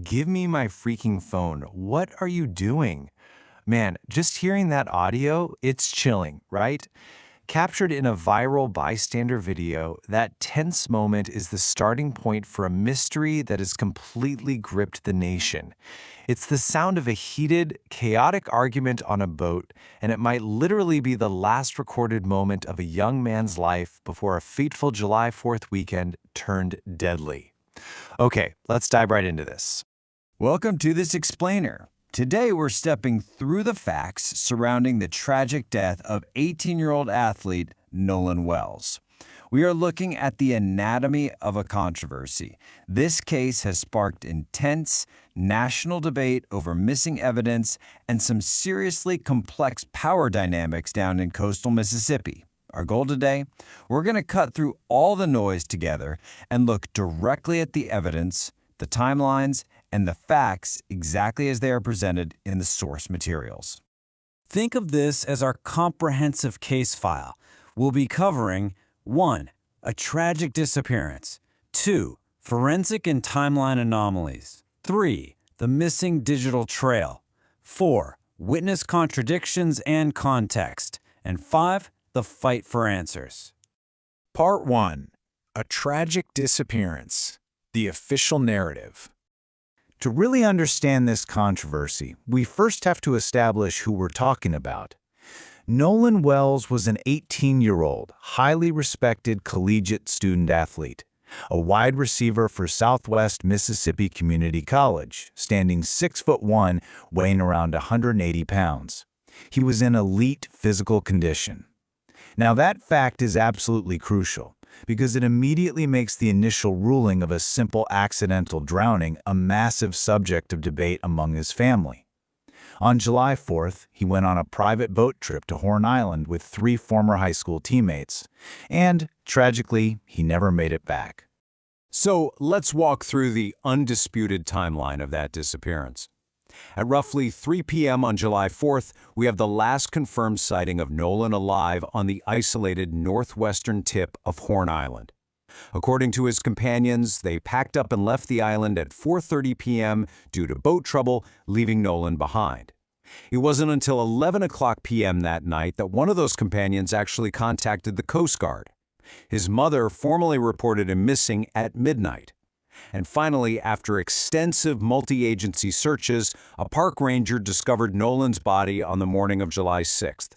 Give me my freaking phone. What are you doing? Man, just hearing that audio, it's chilling, right? Captured in a viral bystander video, that tense moment is the starting point for a mystery that has completely gripped the nation. It's the sound of a heated, chaotic argument on a boat, and it might literally be the last recorded moment of a young man's life before a fateful July 4th weekend turned deadly. Okay, let's dive right into this. Welcome to this explainer. Today we're stepping through the facts surrounding the tragic death of 18-year-old athlete Nolan Wells. We are looking at the anatomy of a controversy. This case has sparked intense national debate over missing evidence and some seriously complex power dynamics down in coastal Mississippi. Our goal today, we're going to cut through all the noise together and look directly at the evidence, the timelines, and the facts exactly as they are presented in the source materials. Think of this as our comprehensive case file. We'll be covering 1. A tragic disappearance. 2. Forensic and timeline anomalies. 3. The missing digital trail. 4. Witness contradictions and context. And 5. The fight for answers. Part 1. A tragic disappearance. The official narrative. To really understand this controversy, we first have to establish who we're talking about. Nolan Wells was an 18-year-old, highly respected collegiate student athlete, a wide receiver for Southwest Mississippi Community College, standing 6'1", weighing around 180 pounds. He was in elite physical condition. Now that fact is absolutely crucial, because it immediately makes the initial ruling of a simple accidental drowning a massive subject of debate among his family. On July 4th, he went on a private boat trip to Horn Island with 3 former high school teammates, and, tragically, he never made it back. So let's walk through the undisputed timeline of that disappearance. At roughly 3 p.m. on July 4th, we have the last confirmed sighting of Nolan alive on the isolated northwestern tip of Horn Island. According to his companions, they packed up and left the island at 4:30 p.m. due to boat trouble, leaving Nolan behind. It wasn't until 11 o'clock p.m. that night that one of those companions actually contacted the Coast Guard. His mother formally reported him missing at midnight. And finally, after extensive multi-agency searches, a park ranger discovered Nolan's body on the morning of July 6th.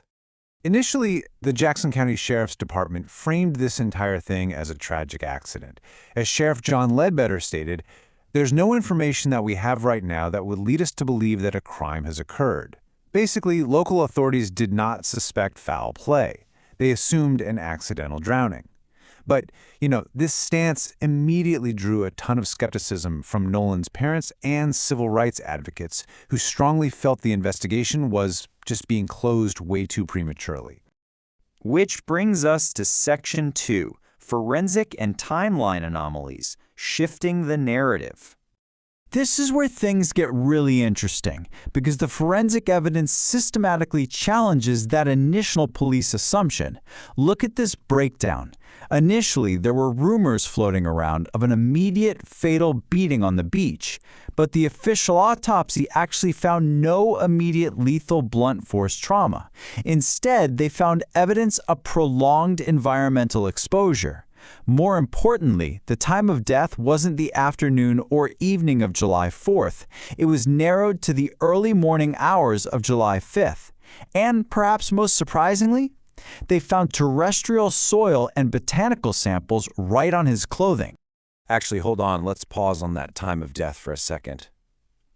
Initially, the Jackson County Sheriff's Department framed this entire thing as a tragic accident. As Sheriff John Ledbetter stated, "There's no information that we have right now that would lead us to believe that a crime has occurred." Basically, local authorities did not suspect foul play. They assumed an accidental drowning. But, this stance immediately drew a ton of skepticism from Nolan's parents and civil rights advocates who strongly felt the investigation was just being closed way too prematurely. Which brings us to Section 2, Forensic and Timeline Anomalies, Shifting the Narrative. This is where things get really interesting, because the forensic evidence systematically challenges that initial police assumption. Look at this breakdown. Initially, there were rumors floating around of an immediate fatal beating on the beach, but the official autopsy actually found no immediate lethal blunt force trauma. Instead, they found evidence of prolonged environmental exposure. More importantly, the time of death wasn't the afternoon or evening of July 4th. It was narrowed to the early morning hours of July 5th. And perhaps most surprisingly, they found terrestrial soil and botanical samples right on his clothing. Actually, hold on, let's pause on that time of death for a second.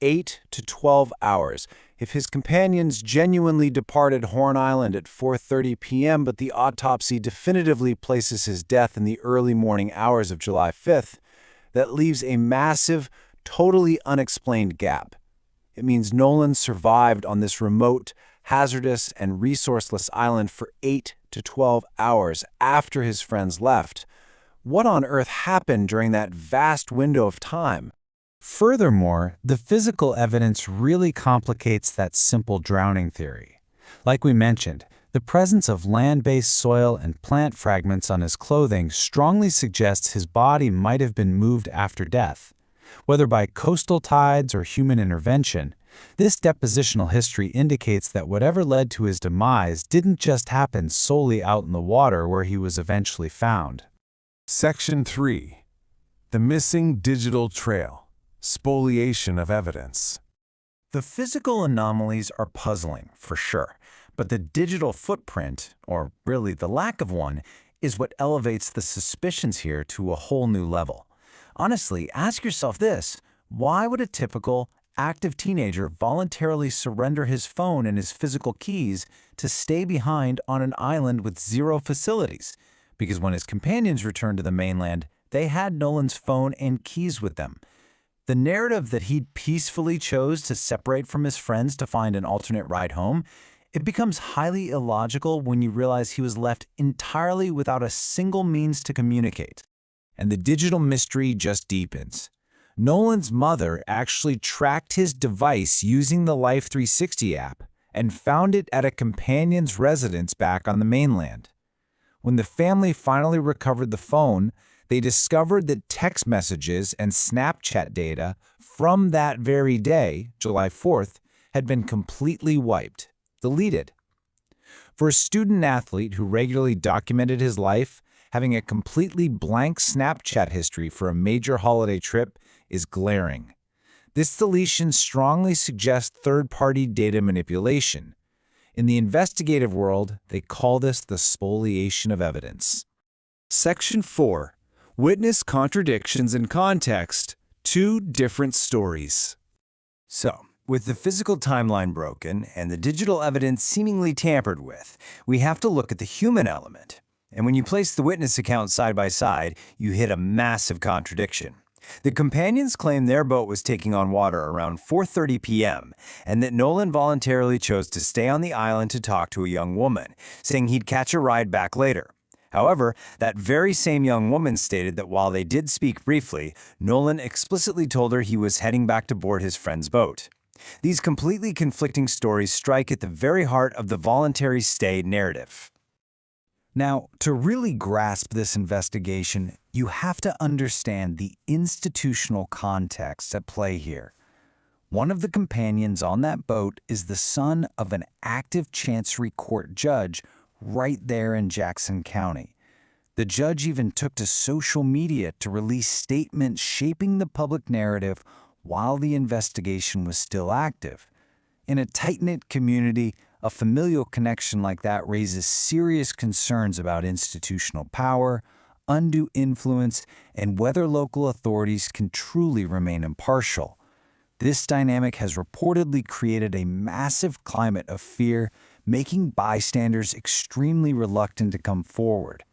8 to 12 hours. If his companions genuinely departed Horn Island at 4:30 p.m., but the autopsy definitively places his death in the early morning hours of July 5th, that leaves a massive, totally unexplained gap. It means Nolan survived on this remote, hazardous, and resourceless island for 8 to 12 hours after his friends left. What on earth happened during that vast window of time? Furthermore, the physical evidence really complicates that simple drowning theory. Like we mentioned, the presence of land-based soil and plant fragments on his clothing strongly suggests his body might have been moved after death. Whether by coastal tides or human intervention, this depositional history indicates that whatever led to his demise didn't just happen solely out in the water where he was eventually found. Section 3. The Missing Digital Trail. Spoliation of Evidence. The physical anomalies are puzzling, for sure, but the digital footprint, or really the lack of one, is what elevates the suspicions here to a whole new level. Honestly, ask yourself this: why would a typical, active teenager voluntarily surrender his phone and his physical keys to stay behind on an island with zero facilities? Because when his companions returned to the mainland, they had Nolan's phone and keys with them. The narrative that he peacefully chose to separate from his friends to find an alternate ride home, it becomes highly illogical when you realize he was left entirely without a single means to communicate. And the digital mystery just deepens. Nolan's mother actually tracked his device using the Life 360 app and found it at a companion's residence back on the mainland. When the family finally recovered the phone, they discovered that text messages and Snapchat data from that very day, July 4th, had been completely wiped, deleted. For a student-athlete who regularly documented his life, having a completely blank Snapchat history for a major holiday trip is glaring. This deletion strongly suggests third-party data manipulation. In the investigative world, they call this the spoliation of evidence. Section 4. Witness contradictions in context. Two different stories. So, with the physical timeline broken and the digital evidence seemingly tampered with, we have to look at the human element. And when you place the witness accounts side by side, you hit a massive contradiction. The companions claim their boat was taking on water around 4:30 p.m. and that Nolan voluntarily chose to stay on the island to talk to a young woman, saying he'd catch a ride back later. However, that very same young woman stated that while they did speak briefly, Nolan explicitly told her he was heading back to board his friend's boat. These completely conflicting stories strike at the very heart of the voluntary stay narrative. Now, to really grasp this investigation, you have to understand the institutional context at play here. One of the companions on that boat is the son of an active Chancery Court judge right there in Jackson County. The judge even took to social media to release statements shaping the public narrative while the investigation was still active. In a tight-knit community, a familial connection like that raises serious concerns about institutional power, undue influence, and whether local authorities can truly remain impartial. This dynamic has reportedly created a massive climate of fear, making bystanders extremely reluctant to come forward.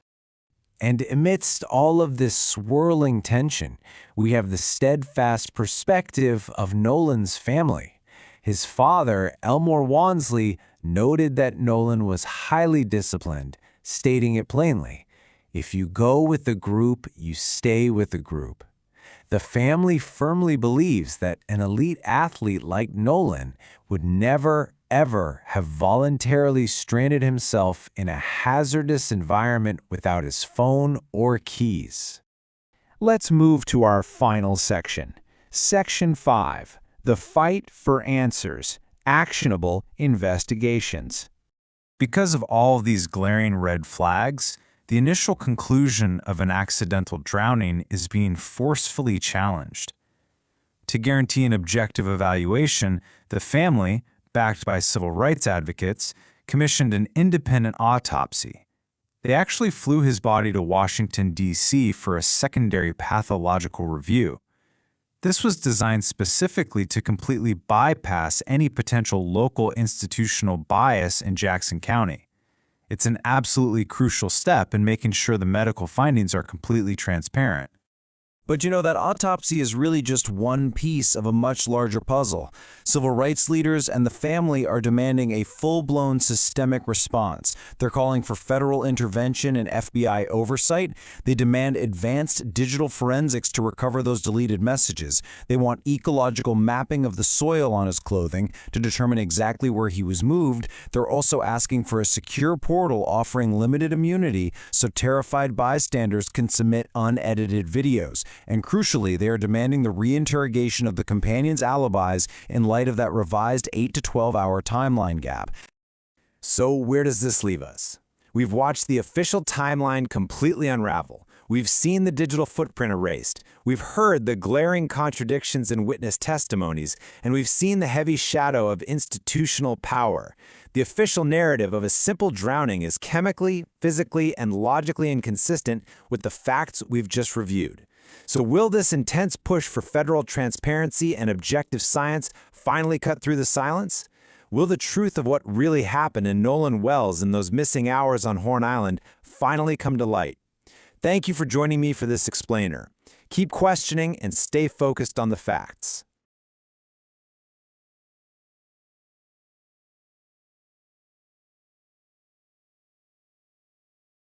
And amidst all of this swirling tension, we have the steadfast perspective of Nolan's family. His father, Elmore Wansley, noted that Nolan was highly disciplined, stating it plainly, "If you go with the group, you stay with the group." The family firmly believes that an elite athlete like Nolan would never, ever have voluntarily stranded himself in a hazardous environment without his phone or keys. Let's move to our final section. Section 5. The Fight for Answers. Actionable Investigations. Because of all of these glaring red flags, the initial conclusion of an accidental drowning is being forcefully challenged. To guarantee an objective evaluation, the family, backed by civil rights advocates, commissioned an independent autopsy. They actually flew his body to Washington, D.C. for a secondary pathological review. This was designed specifically to completely bypass any potential local institutional bias in Jackson County. It's an absolutely crucial step in making sure the medical findings are completely transparent. But you know, that autopsy is really just one piece of a much larger puzzle. Civil rights leaders and the family are demanding a full-blown systemic response. They're calling for federal intervention and FBI oversight. They demand advanced digital forensics to recover those deleted messages. They want ecological mapping of the soil on his clothing to determine exactly where he was moved. They're also asking for a secure portal offering limited immunity so terrified bystanders can submit unedited videos. and crucially, they are demanding the reinterrogation of the companions' alibis in light of that revised 8 to 12-hour timeline gap. So where does this leave us? We've watched the official timeline completely unravel. We've seen the digital footprint erased. We've heard the glaring contradictions in witness testimonies, and we've seen the heavy shadow of institutional power. The official narrative of a simple drowning is chemically, physically, and logically inconsistent with the facts we've just reviewed. So will this intense push for federal transparency and objective science finally cut through the silence? Will the truth of what really happened in Nolan Wells in those missing hours on Horn Island finally come to light? Thank you for joining me for this explainer. Keep questioning and stay focused on the facts.